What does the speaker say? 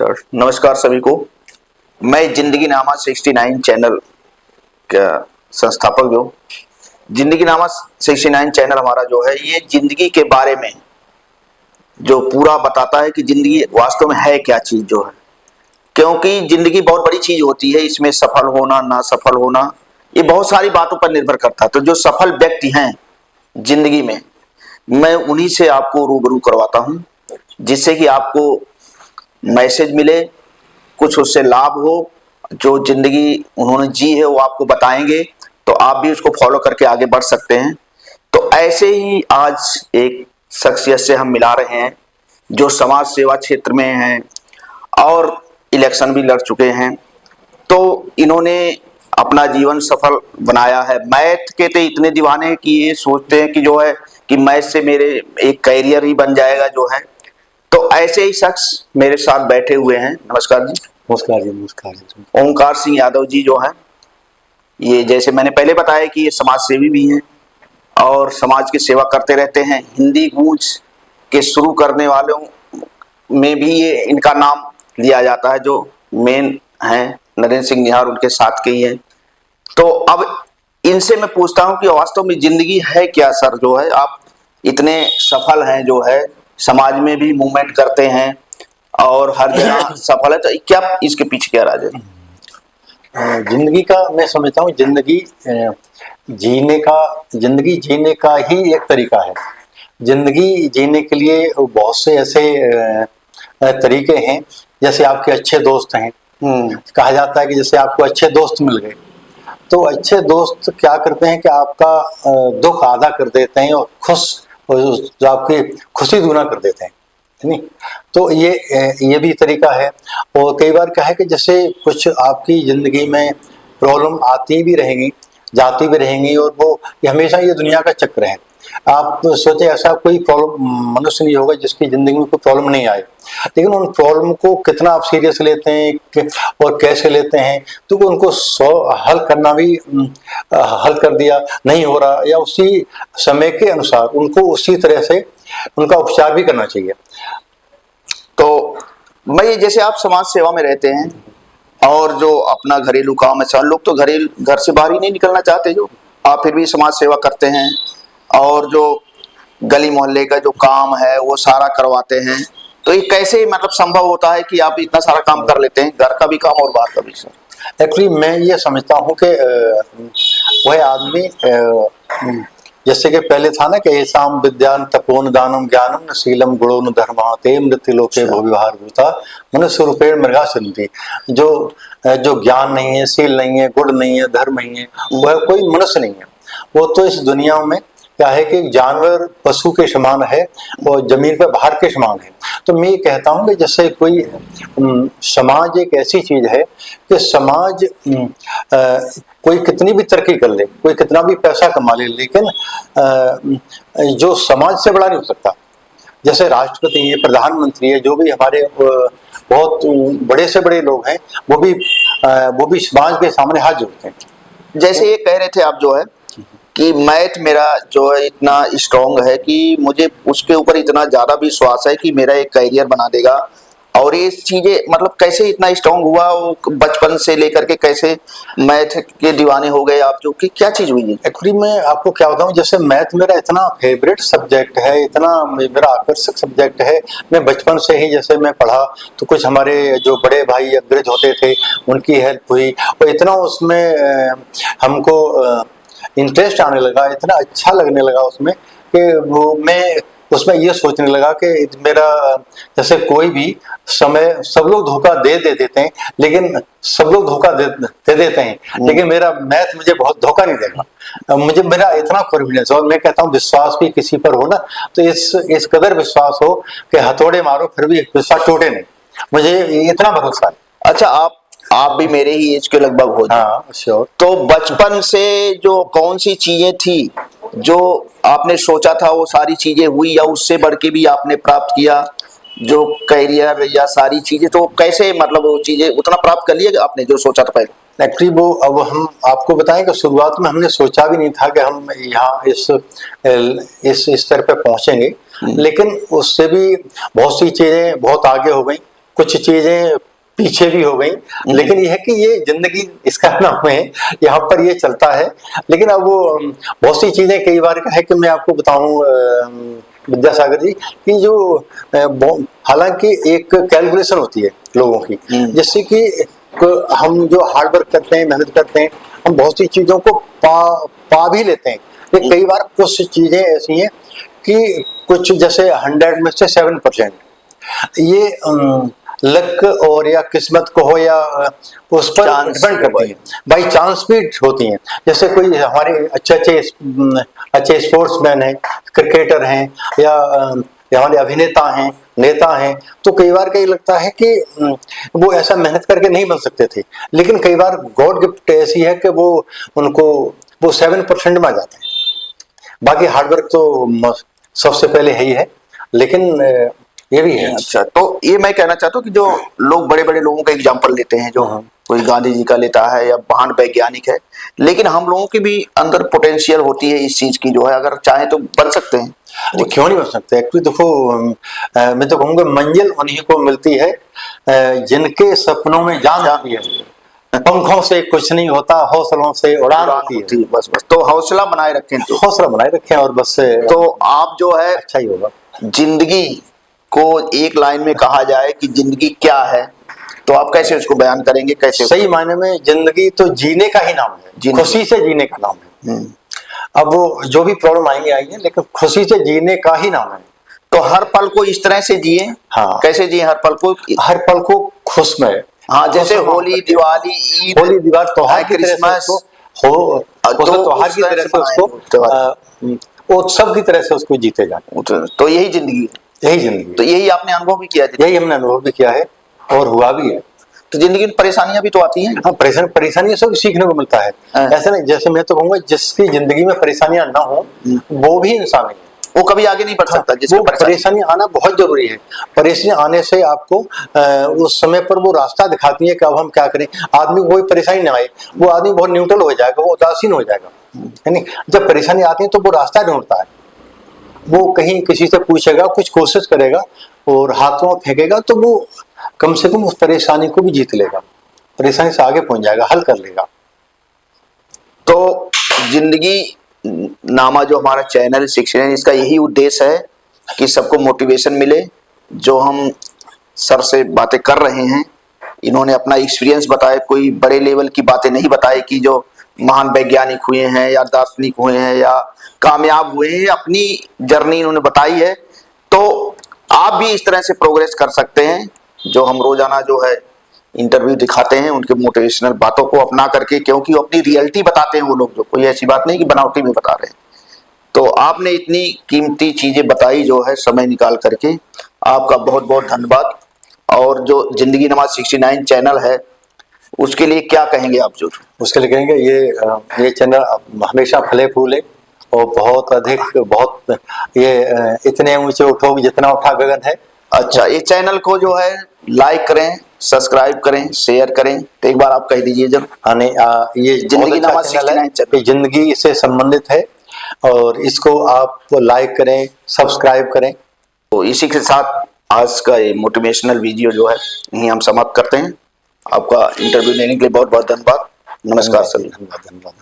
Start. नमस्कार सभी को। मैं जिंदगी नामा 69 चैनल का संस्थापक जो जिंदगी नामा 69 चैनल हमारा जो है ये जिंदगी के बारे में जो पूरा बताता है कि जिंदगी वास्तव में है क्या चीज जो है, क्योंकि जिंदगी बहुत बड़ी चीज होती है। इसमें सफल होना ना सफल होना ये बहुत सारी बातों पर निर्भर करता है। तो जो सफल व्यक्ति हैं जिंदगी में, मैं उन्हीं से आपको रूबरू करवाता हूं, जिससे कि आपको मैसेज मिले, कुछ उससे लाभ हो। जो जिंदगी उन्होंने जी है वो आपको बताएंगे, तो आप भी उसको फॉलो करके आगे बढ़ सकते हैं। तो ऐसे ही आज एक शख्सियत से हम मिला रहे हैं जो समाज सेवा क्षेत्र में हैं और इलेक्शन भी लड़ चुके हैं। तो इन्होंने अपना जीवन सफल बनाया है। मैथ के तो इतने दीवाने कि ये सोचते हैं कि जो है कि मैथ से मेरे एक कैरियर ही बन जाएगा जो है। तो ऐसे ही शख्स मेरे साथ बैठे हुए हैं। नमस्कार जी। नमस्कार जी। नमस्कार जी। ओंकार सिंह यादव जी जो हैं, ये जैसे मैंने पहले बताया कि ये समाज सेवी भी हैं और समाज की सेवा करते रहते हैं। हिंदी गूंज के शुरू करने वालों में भी ये इनका नाम लिया जाता है। जो मेन हैं नरेंद्र सिंह निहार, उनके साथ के ही हैं। तो अब इनसे मैं पूछता हूं कि वास्तव में जिंदगी है क्या सर। जो है आप इतने सफल हैं, जो है समाज में भी मूवमेंट करते हैं और हर जगह सफल है, तो क्या इसके पीछे क्या राज है? जिंदगी का मैं समझता हूँ जिंदगी जीने का ही एक तरीका है। जिंदगी जीने के लिए बहुत से ऐसे तरीके हैं। जैसे आपके अच्छे दोस्त हैं, कहा जाता है कि जैसे आपको अच्छे दोस्त मिल गए तो अच्छे दोस्त क्या करते हैं कि आपका दुख आधा कर देते हैं और जो आपकी खुशी दूना कर देते हैं, नहीं? तो ये भी तरीका है। और कई बार क्या है कि जैसे कुछ आपकी जिंदगी में प्रॉब्लम आती भी रहेंगी, जाती भी रहेंगी, और ये हमेशा ये दुनिया का चक्र है। आप सोचे ऐसा कोई प्रॉब्लम मनुष्य नहीं होगा जिसकी जिंदगी में कोई प्रॉब्लम नहीं आए, लेकिन उन प्रॉब्लम को कितना आप सीरियस लेते हैं और कैसे लेते हैं, तो उनको हल करना भी हल कर दिया नहीं हो रहा, या उसी समय के अनुसार उनको उसी तरह से उनका उपचार भी करना चाहिए। तो मैं जैसे आप समाज सेवा में रहते हैं और जो अपना घरेलू काम है, सब लोग तो घर से बाहर ही नहीं निकलना चाहते, जो आप फिर भी समाज सेवा करते हैं और जो गली मोहल्ले का जो काम है वो सारा करवाते हैं। तो ये कैसे मतलब संभव होता है कि आप इतना सारा काम कर लेते हैं, घर का भी काम और बाहर का भी? सर एक्चुअली मैं ये समझता हूँ कि वह आदमी जैसे कि पहले था ना कि येषां विद्यां तपोन दानम ज्ञानम न शीलम गुणो न धर्मः ते मृत्युलोके भूविहार भूता मनुष्य रूपेण मृगा सन्ति। जो ज्ञान नहीं है, शील नहीं है, गुण नहीं है, धर्म नहीं है, वह कोई मनुष्य नहीं है। वो तो इस दुनिया में क्या है कि जानवर पशु के समान है और जमीन पर बाहर के समान है। तो मैं ये कहता हूँ कि जैसे कोई समाज एक ऐसी चीज है कि समाज कोई कितनी भी तरक्की कर ले, कोई कितना भी पैसा कमा ले, लेकिन जो समाज से बड़ा नहीं हो सकता। जैसे राष्ट्रपति है, प्रधानमंत्री है, जो भी हमारे बहुत बड़े से बड़े लोग हैं, वो भी समाज के सामने हाथ जोड़ते हैं। जैसे ये कह रहे थे आप जो है कि मैथ मेरा जो है इतना स्ट्रॉन्ग है कि मुझे उसके ऊपर इतना ज्यादा विश्वास है कि मेरा एक कैरियर बना देगा, और ये चीजें मतलब कैसे इतना स्ट्रॉन्ग हुआ? वो बचपन से लेकर के कैसे मैथ के दीवाने हो गए आप, जो कि क्या चीज हुई है? एक्चुअली मैं आपको क्या बताऊं, जैसे मैथ मेरा इतना फेवरेट सब्जेक्ट है, इतना मेरा आकर्षक सब्जेक्ट है। मैं बचपन से ही जैसे मैं पढ़ा तो कुछ हमारे जो बड़े भाई अग्रज होते थे उनकी हेल्प हुई, और इतना उसमें हमको इंटरेस्ट आने लगा, इतना अच्छा लगने लगा उसमें कि वो मैं उसमें ये सोचने लगा कि मेरा जैसे कोई भी समय सब लोग धोखा दे देते हैं, लेकिन सब लोग धोखा दे देते हैं, लेकिन मेरा मैथ मुझे बहुत धोखा नहीं देगा। मुझे मेरा इतना कॉन्फिडेंस, और मैं कहता हूँ विश्वास भी किसी पर हो ना तो इस कदर विश्वास हो कि हथौड़े मारो फिर भी विश्वास टूटे नहीं, मुझे इतना भरोसा है। अच्छा, आप भी मेरे ही एज के लगभग हो। हाँ श्योर। तो बचपन से जो कौन सी चीजें थी जो आपने सोचा था वो सारी चीजें हुई, या उससे बढ़ के भी आपने प्राप्त किया जो कैरियर या सारी चीजें? तो कैसे मतलब वो चीजें उतना प्राप्त कर लिया आपने जो सोचा था पहले? एक्चुअली वो अब हम आपको बताएं कि शुरुआत में हमने सोचा भी नहीं था कि हम यहाँ इस स्तर पे पहुंचेंगे, लेकिन उससे भी बहुत सी चीजें बहुत आगे हो गई। कुछ चीजें पीछे भी हो गई, लेकिन यह है कि ये जिंदगी इसका नाम है, यहाँ पर ये चलता है। लेकिन अब वो बहुत सी चीजें कई बार का है कि मैं आपको बताऊं विद्यासागर जी कि जो हालांकि एक कैलकुलेशन होती है लोगों की, जिससे कि हम जो हार्ड वर्क करते हैं, मेहनत करते हैं, हम बहुत सी चीजों को पा भी लेते हैं। लेकिन कई बार कुछ चीजें ऐसी हैं कि कुछ जैसे 100 में से 7% ये लक और या किस्मत को हो या उस पर डिपेंड करती है, बाई चांस भी होती हैं। जैसे कोई हमारे अच्छे स्पोर्ट्समैन हैं, क्रिकेटर हैं, या हमारे अभिनेता हैं, नेता हैं, तो कई बार कई लगता है कि वो ऐसा मेहनत करके नहीं बन सकते थे, लेकिन कई बार गॉड गिफ्ट ऐसी है कि वो उनको वो 7% में आ जाते हैं। बाकी हार्डवर्क तो सबसे पहले है ही है, लेकिन ये भी है। अच्छा, तो ये मैं कहना चाहता हूँ कि जो लोग बड़े बड़े लोगों का एग्जाम्पल लेते हैं, जो कोई गांधी जी का लेता है या महान वैज्ञानिक है, लेकिन हम लोगों की भी अंदर पोटेंशियल होती है इस चीज की, जो है अगर चाहे तो बन सकते हैं। तो क्यों नहीं बन सकते? एक्चुअली देखो, मैं तो कहूँगा मंजिल उन्हीं को मिलती है जिनके सपनों में जान आती है। पंखों से कुछ नहीं होता, हौसलों से उड़ान होती है। बस तो हौसला बनाए रखें, तो हौसला बनाए रखें और बस तो आप जो है अच्छा ही होगा। जिंदगी को एक लाइन में कहा जाए कि जिंदगी क्या है, तो आप कैसे उसको बयान करेंगे? कैसे? सही मायने में जिंदगी तो जीने का ही नाम है, खुशी से जीने का नाम है। अब वो जो भी प्रॉब्लम आएंगे, लेकिन खुशी से जीने का ही नाम है। तो हर पल को इस तरह से जिए। हाँ, कैसे जिए हर पल को? हर पल को खुश में। हाँ, जैसे होली, दिवाली, ईद, होली, दिवाली, त्योहार, क्रिसमस हो, त्योहार की तरह से उसको उत्सव की तरह से उसको जीते जाए। तो यही जिंदगी है। यही जिंदगी। तो यही आपने अनुभव भी किया? यही हमने अनुभव भी किया है और हुआ भी है। तो जिंदगी में परेशानियां भी तो आती हैं। हाँ, परेशानियों से भी सीखने को मिलता है। ऐसा नहीं, जैसे मैं तो कहूँगा जिसकी जिंदगी में परेशानियां ना हो वो भी इंसान है, वो कभी आगे नहीं बढ़ सकता। जिसको परेशानी आना बहुत जरूरी है। परेशानी आने से आपको उस समय पर वो रास्ता दिखाती है कि अब हम क्या करें। आदमी को कोई परेशानी ना आए, वो आदमी बहुत न्यूट्रल हो जाएगा, वो उदासीन हो जाएगा, यानी जब परेशानी आती है तो वो रास्ता ढूंढता है। वो कहीं किसी से पूछेगा, कुछ कोशिश करेगा और हाथों फेंकेगा, तो वो कम से कम उस परेशानी को भी जीत लेगा, परेशानी से आगे पहुंच जाएगा, हल कर लेगा। तो जिंदगी नामा जो हमारा चैनल 69, इसका यही उद्देश्य है कि सबको मोटिवेशन मिले। जो हम सर से बातें कर रहे हैं, इन्होंने अपना एक्सपीरियंस बताया, कोई बड़े लेवल की बातें नहीं बताई कि जो महान वैज्ञानिक हुए हैं या दार्शनिक हुए हैं या कामयाब हुए हैं, अपनी जर्नी इन्होंने बताई है। तो आप भी इस तरह से प्रोग्रेस कर सकते हैं। जो हम रोजाना जो है इंटरव्यू दिखाते हैं, उनके मोटिवेशनल बातों को अपना करके, क्योंकि वो अपनी रियलिटी बताते हैं वो लोग, जो कोई ऐसी बात नहीं कि बनावटी में बता रहे हैं। तो आपने इतनी कीमती चीजें बताई जो है समय निकाल करके, आपका बहुत बहुत धन्यवाद। और जो जिंदगी नमाज 69 चैनल है, उसके लिए क्या कहेंगे आप? जो उसके लिए कहेंगे ये चैनल हमेशा फले फूले और बहुत अधिक, बहुत ये इतने ऊंचे उठोगे जितना उठा गगन है। अच्छा, ये चैनल को जो है लाइक करें, सब्सक्राइब करें, शेयर करें। तो एक बार आप कह दीजिए जब। ये जिंदगी नमाज 69 जिंदगी से संबंधित है और इसको आप लाइक करें, सब्सक्राइब करें। तो इसी के साथ आज का ये मोटिवेशनल वीडियो जो है यहीं हम समाप्त करते हैं। आपका इंटरव्यू लेने के लिए बहुत बहुत धन्यवाद। नमस्कार सभी। धन्यवाद।